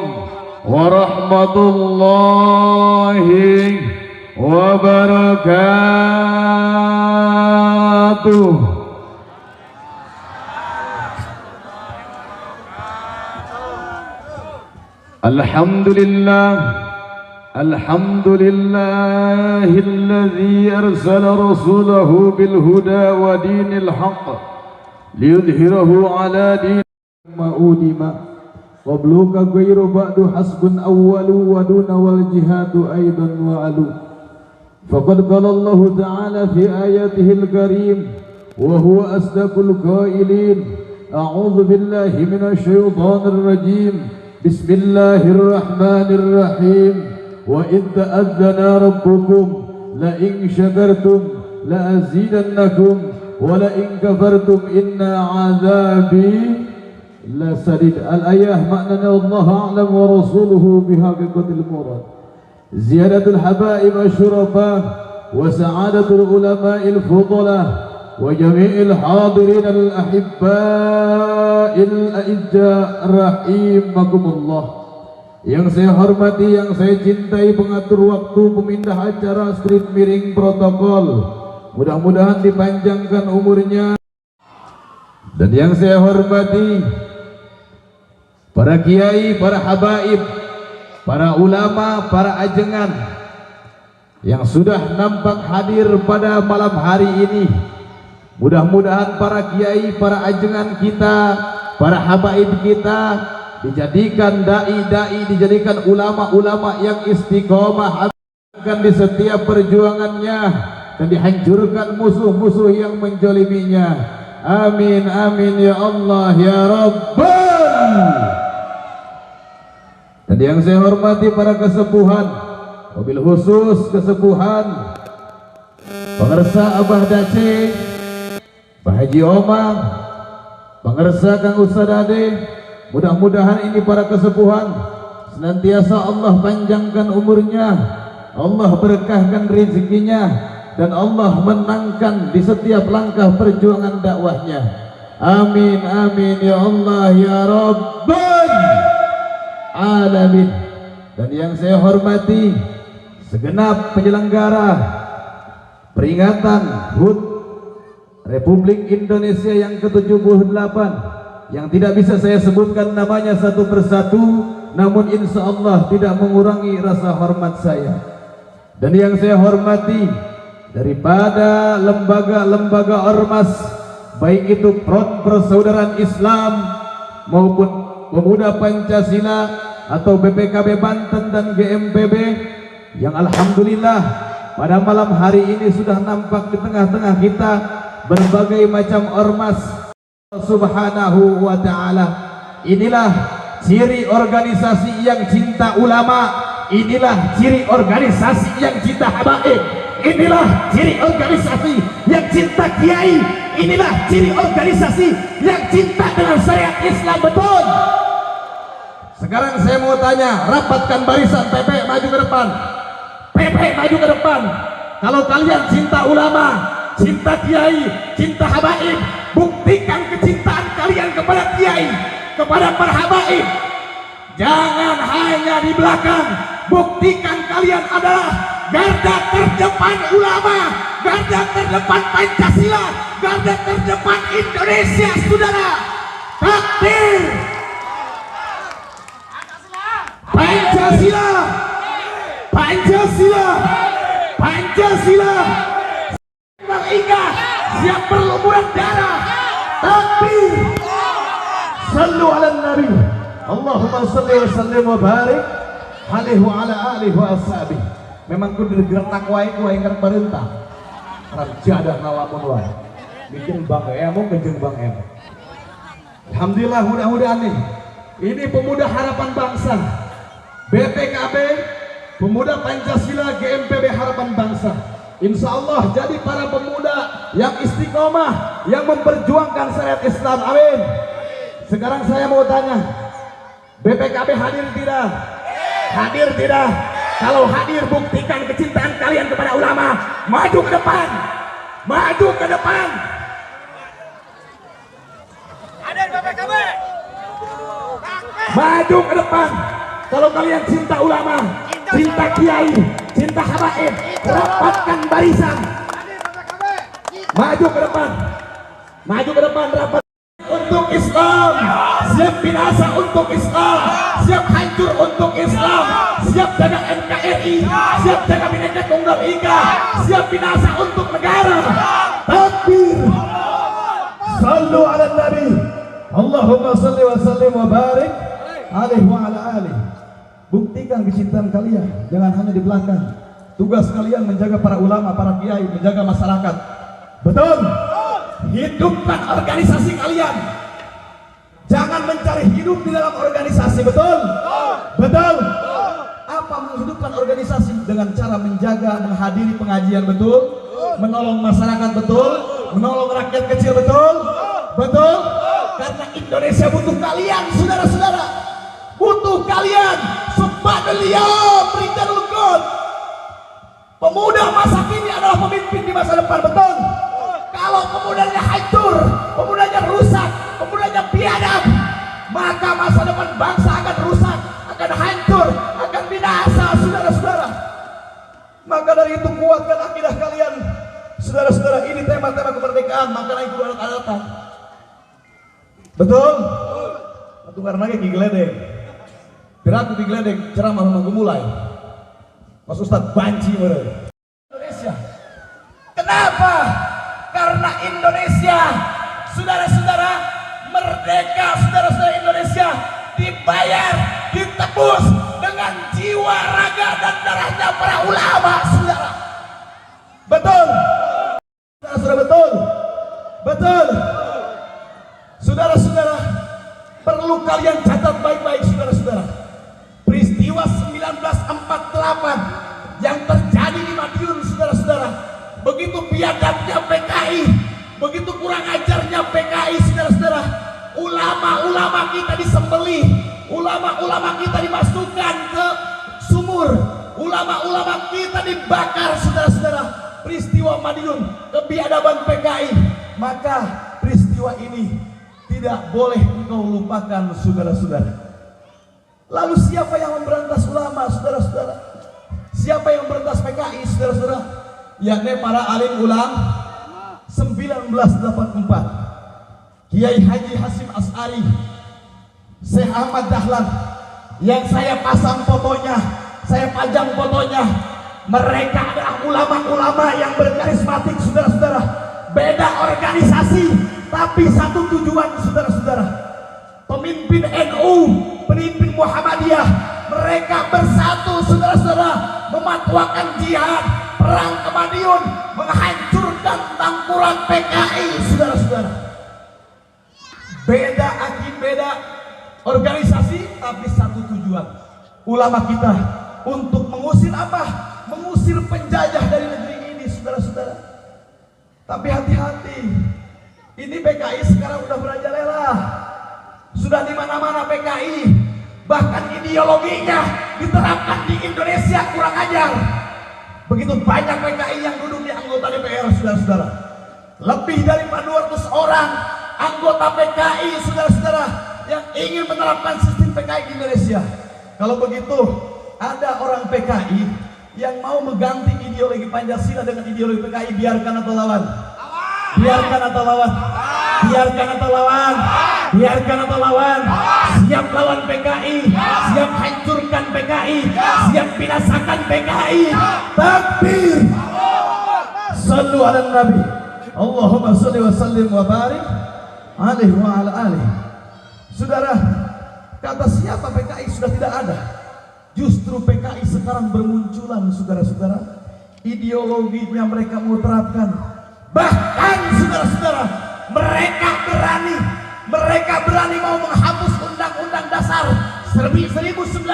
warahmatullahi wabarakatuh. Alhamdulillah, alhamdulillahilladzi arsala rasulahu bil huda wa dinil haqq liyudhhirahu ala din ma'udima wabluka ghairu ba'du hasbun awwalu wa duna wal jihadu aidan wa alu faqad qala Allah ta'ala fi ayatihil karim wa huwa asdaqul qailin a'udzu billahi minasy syaithanir rajim bismillahirrahmanirrahim wa id ta'adzana rabbukum la in syakartum la azidannakum wa la in kafartum inna 'adzabi la sadid. Al-ayah maknanya Allah a'lam wa rasuluhu bihaqiqatil murad. Ziyadatul habaib asyurafa wa sa'adatul ulama'il fudalah wa jami'il hadirin al-ahibba'il a'idja rahimakumullah. Yang saya hormati, yang saya cintai pengatur waktu, pemindah acara street miring protokol, mudah-mudahan dipanjangkan umurnya. Dan yang saya hormati para kiai, para habaib, para ulama, para ajengan yang sudah nampak hadir pada malam hari ini. Mudah-mudahan para kiai, para ajengan kita, para habaib kita dijadikan dai-dai, dijadikan ulama-ulama yang istiqomah di setiap perjuangannya dan dihancurkan musuh-musuh yang menjoliminya. Amin amin ya Allah ya Rabbal. Dan yang saya hormati para kesepuhan, mobil khusus kesepuhan pengersa Abah Dace, Pak Haji Omang, pengersa Kang Ustaz Ade. Mudah-mudahan ini para kesepuhan senantiasa Allah panjangkan umurnya, Allah berkahkan rezekinya, dan Allah menangkan di setiap langkah perjuangan dakwahnya. Amin amin ya Allah ya Rabbal alamin. Dan yang saya hormati segenap penyelenggara peringatan HUT Republik Indonesia yang ke-78 yang tidak bisa saya sebutkan namanya satu persatu, namun insya Allah tidak mengurangi rasa hormat saya. Dan yang saya hormati daripada lembaga-lembaga ormas, baik itu Front Persaudaraan Islam maupun Pemuda Pancasila atau BPKB Banten dan GMPB, yang alhamdulillah pada malam hari ini sudah nampak di tengah-tengah kita berbagai macam ormas. Subhanahu wa ta'ala, inilah ciri organisasi yang cinta ulama, inilah ciri organisasi yang cinta habaib, inilah ciri organisasi yang yang cinta kiai. Inilah ciri organisasi yang cinta dengan syariat Islam, betul. Sekarang saya mau tanya, rapatkan barisan, PP maju ke depan, PP maju ke depan. Kalau kalian cinta ulama, cinta kiai, cinta habaib, buktikan kecintaan kalian kepada kiai, kepada para habaib. Jangan hanya di belakang, buktikan kalian adalah garda terdepan ulama, garda terdepan Pancasila, garda terdepan Indonesia, saudara. Takbir! Pancasila! Pancasila! Pancasila! Bang Ika siap berlumuran darah. Takbir! Sallu ala Nabi. Allahumma salli wa sallim wa barik alaihi wa ala alihi wa ashabihi. Memang kudu gerak wae ku yang keur perintah. Raja dah ngalamun wae. Bikin Bang Emo kejeung Bang Emo. Alhamdulillah, mudah-mudahan nih. Ini pemuda harapan bangsa. BPKB, pemuda Pancasila, GMPB harapan bangsa. Insya Allah jadi para pemuda yang istiqomah, yang memperjuangkan syariat Islam. Amin. Sekarang saya mau tanya, BPKB hadir tidak? Hadir tidak? Kalau hadir, buktikan kecintaan kalian kepada ulama. Maju ke depan, maju ke depan. Hadir BPKB, maju ke depan. Kalau kalian cinta ulama, cinta kiai, cinta habaib, rapatkan barisan. Maju ke depan, maju ke depan, rapat untuk Islam, siap binasa untuk Islam, siap hancur untuk Islam, siap jaga NKRI, siap jaga Bhinneka Tunggal Ika, siap binasa untuk negara. Takbir! Sallu ala Nabi. Allahumma salli wa sallim wa barik alaihi wa ala alihi. Buktikan kecintaan kalian, jangan hanya di belakang. Tugas kalian menjaga para ulama, para kiai, menjaga masyarakat. Betul? Hidupkan organisasi kalian. Jangan mencari hidup di dalam organisasi, betul? Betul? Apa menghidupkan organisasi? Dengan cara menjaga, menghadiri pengajian, betul? Menolong masyarakat, betul? Menolong rakyat kecil, betul? Betul? Karena Indonesia butuh kalian, saudara-saudara. Butuh kalian. Subhanallah, Rijal God. Pemuda masa kini adalah pemimpin di masa depan, betul? Kalau pemudanya hancur, pemudanya rusak, pemudanya biadab, maka masa depan bangsa akan rusak, akan hancur, akan binasa, saudara-saudara. Maka dari itu kuatkan akidah kalian, saudara-saudara. Ini tema-tema kemerdekaan, maka itu adat-adatan. Betul? Betul, karena lagi gigeledek. Piraku digeledek ceramah rumah mulai. Mas Ustadz banci mereka. Indonesia. Kenapa? Karena Indonesia, saudara-saudara, merdeka, saudara-saudara, Indonesia dibayar, ditebus dengan jiwa, raga, dan darahnya para ulama, saudara. Betul? Saudara, betul? Betul? Saudara-saudara, perlu kalian catat baik-baik, saudara-saudara. Peristiwa 1948 yang terjadi di Madiun, saudara-saudara, begitu biadabnya PKI, begitu kurang ajarnya PKI, saudara-saudara. Ulama-ulama kita disembelih, ulama-ulama kita dimasukkan ke sumur, ulama-ulama kita dibakar, saudara-saudara. Peristiwa Madiun, kebiadaban PKI. Maka peristiwa ini tidak boleh engkau lupakan, saudara-saudara. Lalu siapa yang memberantas ulama, saudara-saudara? Siapa yang memberantas PKI, saudara-saudara? Yakni para alim ulama. 1984 Kiai Haji Hasyim Asy'ari, Syekh Ahmad Dahlan, yang saya pasang fotonya, saya pajang fotonya. Mereka adalah ulama-ulama yang berkarismatik, saudara-saudara. Beda organisasi, tapi satu tujuan, saudara-saudara. Pemimpin NU, pemimpin Muhammadiyah, mereka bersatu, saudara-saudara, mematwakan jihad, perang ke Madiun, menghancurkan tangkuran PKI, saudara-saudara. Beda akid, beda organisasi, tapi satu tujuan. Ulama kita untuk mengusir apa? Mengusir penjajah dari negeri ini, saudara-saudara. Tapi hati-hati, ini PKI sekarang udah merajalela, sudah di mana-mana PKI, bahkan ideologinya diterapkan di Indonesia, kurang ajar. Begitu banyak PKI yang duduk di anggota DPR, saudara-saudara. Lebih dari 200 orang anggota PKI, saudara-saudara, yang ingin menerapkan sistem PKI di Indonesia. Kalau begitu, ada orang PKI yang mau mengganti ideologi Pancasila dengan ideologi PKI, biarkan atau lawan? Biarkan atau lawan? Biarkan atau lawan? Biarkan atau lawan? Siap lawan PKI, siap hancurkan PKI, siap binasakan PKI. Takbir! Sallu ala Nabi. Allahumma salli wa sallim wa barik alaihi wa ala alihi. Saudara, kata siapa PKI sudah tidak ada. Justru PKI sekarang bermunculan, saudara-saudara. Ideologinya mereka mau terapkan. Bahkan saudara-saudara, mereka berani mau menghapus Undang-Undang Dasar 1966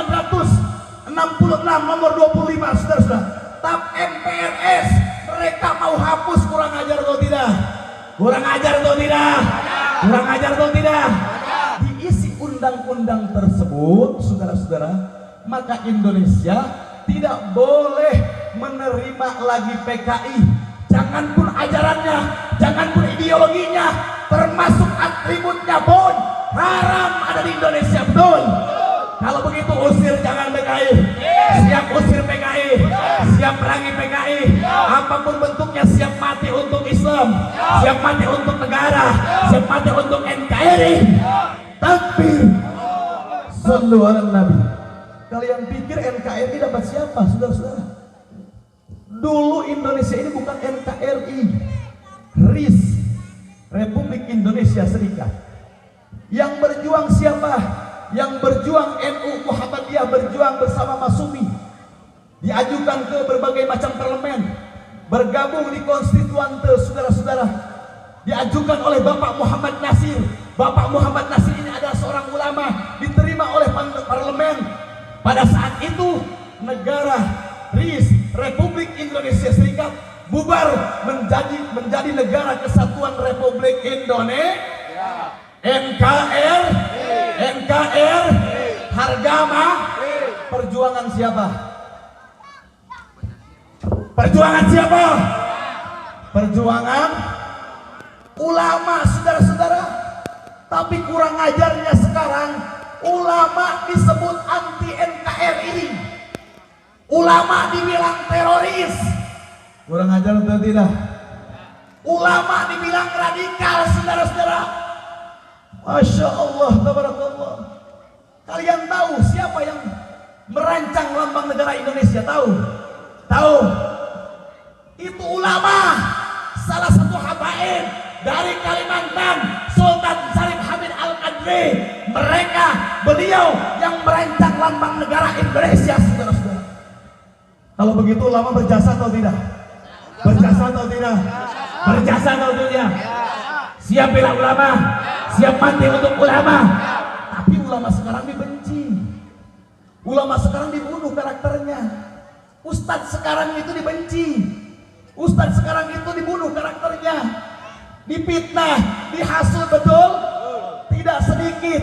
nomor 25, saudara-saudara. TAP MPRS mereka mau hapus. Kurang ajar atau tidak? Kurang ajar atau tidak? Kurang ajar atau tidak? Diisi undang-undang tersebut, saudara-saudara, maka Indonesia tidak boleh menerima lagi PKI. Jangan pun ajarannya, jangan pun ideologinya, termasuk atributnya pun haram ada di Indonesia, betul? Kalau begitu usir jangan PKI, siap usir PKI, siap perangi PKI, apapun bentuknya, siap mati untuk Islam, siap mati untuk negara, siap mati untuk NKRI. Takbir! Sallu ala Nabi. Kalian pikir NKRI dapat siapa, saudara-saudara? Dulu Indonesia ini bukan NKRI, RIS, Republik Indonesia Serikat. Yang berjuang siapa? Yang berjuang NU Muhammadiyah, berjuang bersama Masumi. Diajukan ke berbagai macam parlemen, bergabung di konstituante, saudara-saudara. Diajukan oleh Bapak Muhammad Nasir. Bapak Muhammad Nasir ini adalah seorang ulama, diterima oleh parlemen. Pada saat itu negara RIS, Republik Indonesia Serikat, bubar menjadi negara kesatuan Republik Indonesia. NKR, harga mah. Perjuangan siapa? Perjuangan siapa? Perjuangan ulama, saudara-saudara. Tapi kurang ajarnya sekarang, ulama disebut anti NKRI, ulama dibilang teroris. Kurang ajar atau tidak? Ulama dibilang radikal, saudara-saudara. Masya Allah, tabarakallah. Kalian tahu siapa yang merancang lambang negara Indonesia? Tahu? Tahu? Itu ulama, salah satu habaib dari Kalimantan, Sultan Syarif Hamid Al-Qadri. Beliau yang merancang lambang negara Indonesia, saudara-saudara. Kalau begitu ulama berjasa atau tidak? Berjasa atau tidak? Berjasa atau tidak? Siap bela ulama, siap mati untuk ulama. Tapi ulama sekarang dibenci, ulama sekarang dibunuh karakternya. Ustadz sekarang itu dibenci, ustadz sekarang itu dibunuh karakternya, dipitnah, dihasut, betul? Tidak sedikit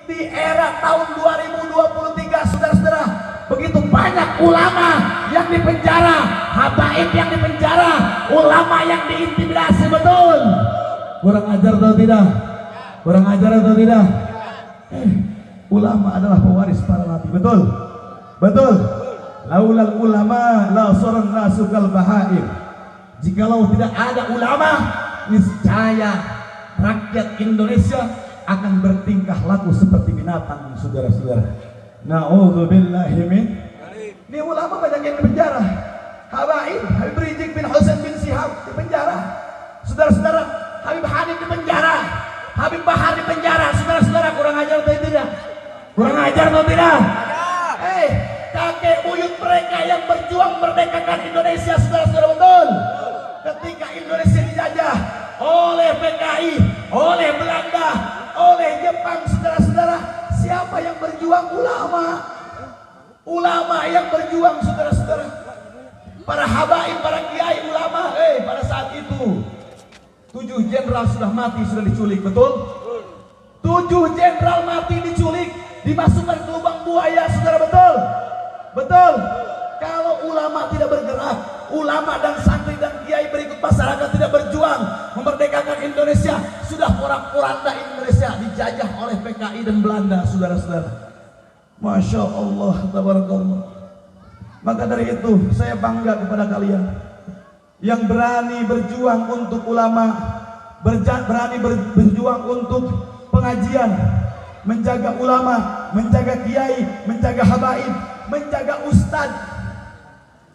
di era tahun 2023, saudara-saudara. Begitu banyak ulama yang dipenjara, habaib yang dipenjara, ulama yang diintimidasi, betul? Kurang ajar atau tidak? Kurang ajar atau tidak? Ulama adalah pewaris para nabi, betul? Betul? Laulal ulama la saran nasu kal bahair. Jikalau tidak ada ulama, niscaya rakyat Indonesia akan bertingkah laku seperti binatang, saudara-saudara. Na'udzubillahi min. Ini ulama banyak yang dipenjara. Habaib Habib Rizik bin Husain bin Sihab dipenjara, saudara-saudara. Habib Hanif dipenjara, Habib Bahar dipenjara, saudara-saudara. Kurang ajar atau tidak? Kurang ajar atau tidak? Kakek buyut mereka yang berjuang merdekakan Indonesia, saudara-saudara, betul? Ketika Indonesia dijajah oleh PKI, oleh Belanda, oleh Jepang, saudara-saudara, siapa yang berjuang? Ulama. Ulama yang berjuang, saudara-saudara. Para habaib, para kiai ulama, pada saat itu 7 jenderal sudah mati, sudah diculik, betul? 7 jenderal mati diculik, dimasukkan ke lubang buaya, saudara, betul? Betul? Kalau ulama tidak bergerak, ulama dan santri dan kiai berikut masyarakat tidak berjuang memerdekakan Indonesia, sudah porak-poranda Indonesia dijajah oleh PKI dan Belanda, saudara-saudara. Masya Allah, tabarakallah. Maka dari itu saya bangga kepada kalian yang berani berjuang untuk ulama, berani berjuang untuk pengajian, menjaga ulama, menjaga kiai, menjaga habaib, menjaga ustadz.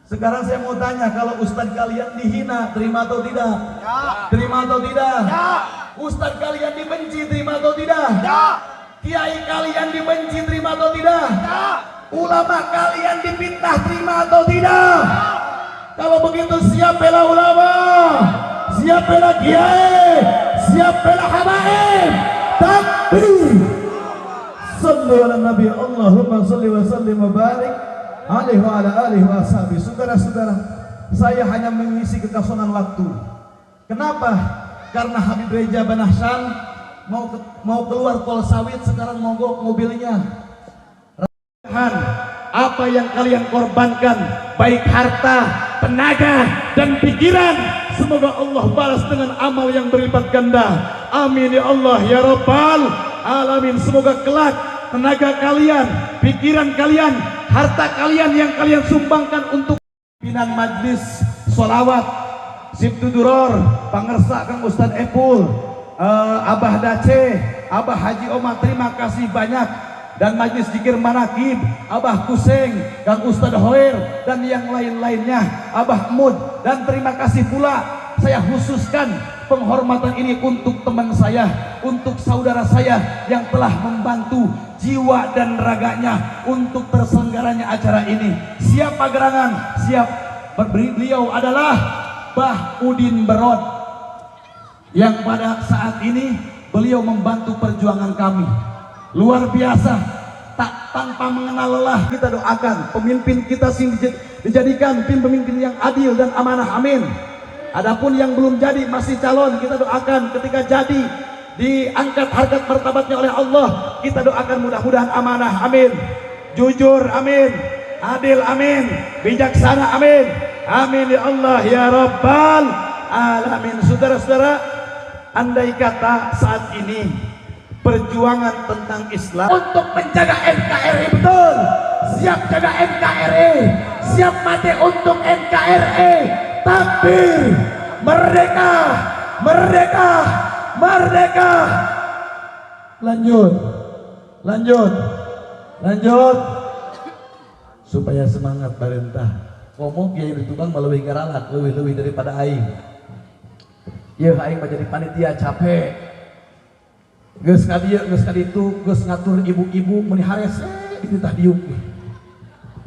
Sekarang saya mau tanya, kalau ustadz kalian dihina, terima atau tidak? Ya. Terima atau tidak? Ya. Ustadz kalian dibenci, terima atau tidak? Ya. Kiai kalian dibenci, terima atau tidak? Ya. Ulama kalian dipitnah, terima atau tidak? Ya. Kalau begitu siap bela ulama, siap bela kiai, siap bela habaib. Takbir. Sallu ala Nabi, Allahumma salli wa sallim wa barik alaihi wa ala alihi wa ashabihi. Saudara-saudara, saya hanya mengisi kekosongan waktu. Kenapa? Karena Habib Reja Banahsan mau keluar tol sawit, sekarang mogok mobilnya. Apa yang kalian korbankan, baik harta, tenaga, dan pikiran, semoga Allah balas dengan amal yang berlipat ganda. Amin ya Allah ya Rabbal Alamin. Semoga kelak tenaga kalian, pikiran kalian, harta kalian yang kalian sumbangkan untuk pimpinan majlis sholawat Sibtuduror, pangersa Kang Ustadz Epul, Abah Dace, Abah Haji Omar, terima kasih banyak. Dan majlis zikir manakib, Abah Kuseng, Kang Ustadz Hoer, dan yang lain-lainnya, Abah Mud. Dan terima kasih pula saya khususkan penghormatan ini untuk teman saya, untuk saudara saya yang telah membantu jiwa dan raganya untuk terselenggaranya acara ini. Siapa gerangan? Siap. Beliau adalah Bah Udin Berod, yang pada saat ini beliau membantu perjuangan kami. Luar biasa, tak tanpa mengenal lelah. Kita doakan pemimpin kita dijadikan pemimpin yang adil dan amanah, amin. Adapun yang belum jadi, masih calon, kita doakan ketika jadi diangkat harkat martabatnya oleh Allah, kita doakan mudah-mudahan amanah, amin. Jujur, amin. Adil, amin. Bijaksana, amin. Amin ya Allah ya Rabbal Alamin. Saudara-saudara, andai kata saat ini perjuangan tentang Islam untuk menjaga NKRI, betul, siap jaga NKRI, siap mati untuk NKRI. Takbir, merdeka, merdeka, merdeka. Lanjut, lanjut, lanjut, supaya semangat perintah. Ngomong kiai ditubang melalui garalat, lebih daripada aing. Ya aing menjadi panitia capek. Geus kadieu, geus kaditu, geus ngatur ibu-ibu meni hares dititah diuk.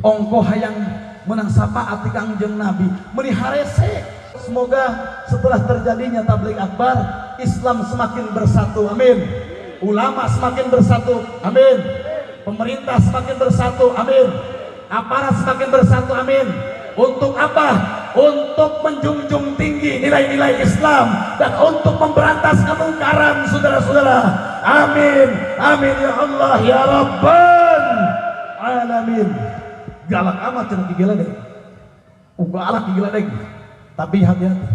Ongko hayang menang syafaat ti Kangjeng Nabi meni hares. Semoga setelah terjadinya tabligh akbar, Islam semakin bersatu, amin. Ulama semakin bersatu, amin. Pemerintah semakin bersatu, amin. Aparat semakin bersatu, amin. Untuk apa? Untuk menjunjung tinggi nilai-nilai Islam dan untuk memberantas kemungkaran, saudara-saudara. Amin, amin ya Allah ya Rabbal Alamin. Galak amat cenah gila deh. Galak gila deh. Tapi hati-hati.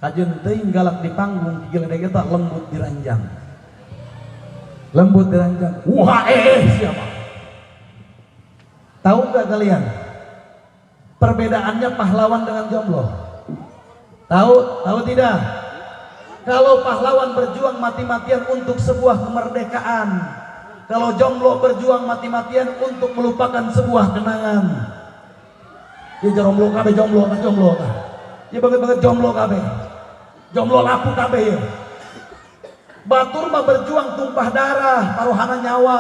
Kajian teuing galak di panggung, gila deh eta lembut diranjang. Lembut diranjang. Wah siapa? Tahu nggak kalian perbedaannya pahlawan dengan jomblo? Tahu tidak? Kalau pahlawan berjuang mati-matian untuk sebuah kemerdekaan, kalau jomblo berjuang mati-matian untuk melupakan sebuah kenangan. Ya jomblo kabeh, jomblo kah? Ya banget jomblo kabeh. Jomblo laku kabeh ya. Batur mah berjuang tumpah darah, taruhana nyawa.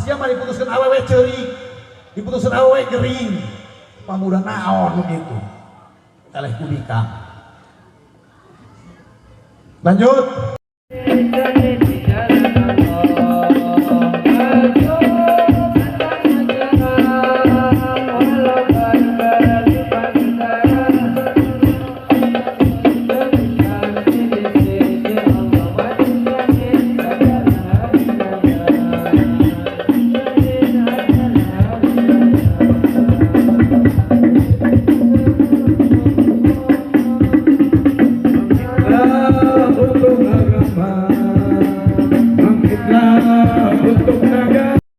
Siapa diputuskan awewe ceurik, diputuskan awewe gering. Pamuda naon begitu. Kaleh kubika. Lanjut.